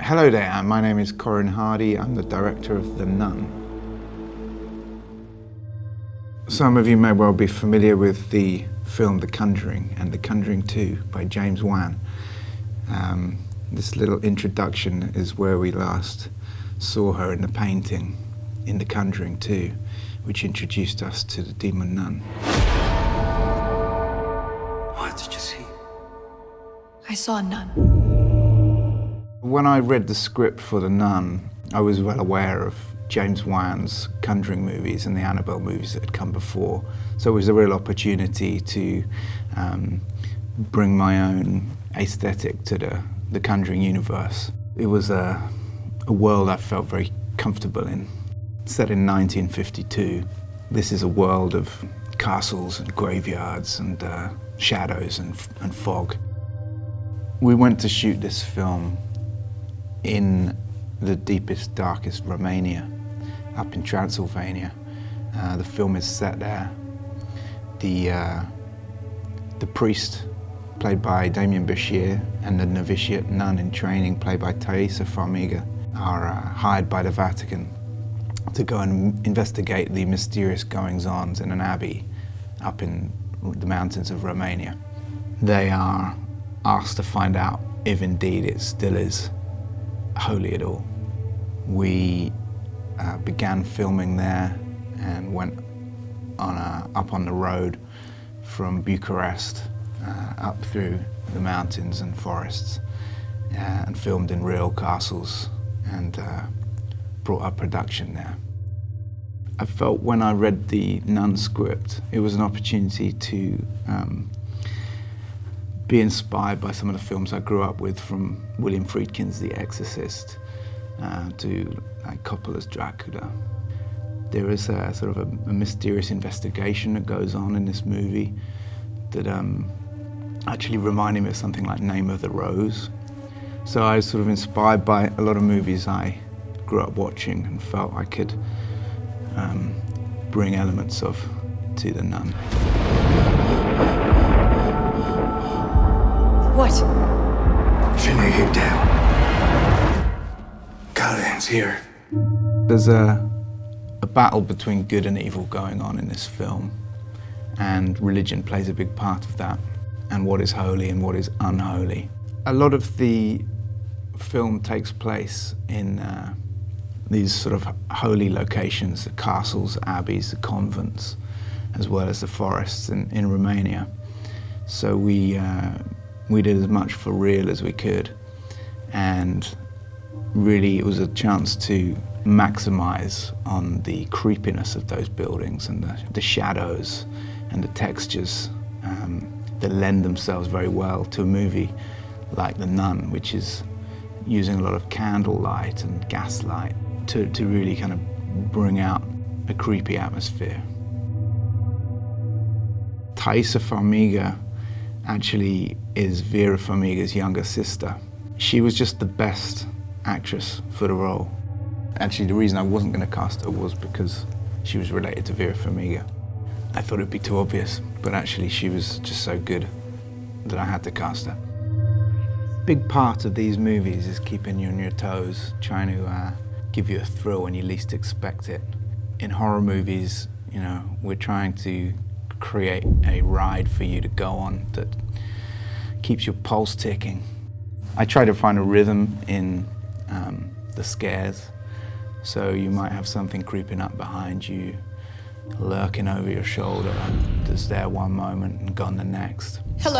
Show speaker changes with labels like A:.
A: Hello there, my name is Corin. I'm the director of The Nun. Some of you may well be familiar with the film The Conjuring and The Conjuring 2 by James Wan. This little introduction is where we last saw her in the painting in The Conjuring 2, which introduced us to the demon nun.
B: What did you see?
C: I saw a nun.
A: When I read the script for The Nun, I was well aware of James Wan's Conjuring movies and the Annabelle movies that had come before. So it was a real opportunity to bring my own aesthetic to the Conjuring universe. It was a world I felt very comfortable in. Set in 1952, this is a world of castles and graveyards and shadows and fog. We went to shoot this film in the deepest, darkest Romania, up in Transylvania. The film is set there. The priest, played by Damien Bashir, and the novitiate nun in training, played by Thaisa Farmiga, are hired by the Vatican to go and investigate the mysterious goings-ons in an abbey up in the mountains of Romania. They are asked to find out if indeed it still is holy at all. We began filming there and went up on the road from Bucharest up through the mountains and forests and filmed in real castles and brought up production there. I felt when I read the Nun script, it was an opportunity to be inspired by some of the films I grew up with, from William Friedkin's The Exorcist to Coppola's Dracula. There is a sort of a mysterious investigation that goes on in this movie that actually reminded me of something like Name of the Rose. So I was sort of inspired by a lot of movies I grew up watching and felt I could bring elements of to The Nun.
C: What?
B: Finley, get down. Corin's here.
A: There's a battle between good and evil going on in this film, and religion plays a big part of that, and what is holy and what is unholy. A lot of the film takes place in these sort of holy locations, the castles, abbeys, the convents, as well as the forests in Romania. So we did as much for real as we could, and really it was a chance to maximize on the creepiness of those buildings and the shadows and the textures that lend themselves very well to a movie like The Nun, which is using a lot of candlelight and gaslight to really kind of bring out a creepy atmosphere. Thaisa Farmiga actually is Vera Farmiga's younger sister. She was just the best actress for the role. Actually, the reason I wasn't going to cast her was because she was related to Vera Farmiga. I thought it'd be too obvious, but actually she was just so good that I had to cast her. Big part of these movies is keeping you on your toes, trying to give you a thrill when you least expect it. In horror movies, you know, we're trying to create a ride for you to go on that keeps your pulse ticking. I try to find a rhythm in the scares. So you might have something creeping up behind you, lurking over your shoulder, that's there one moment and gone the next.
C: Hello.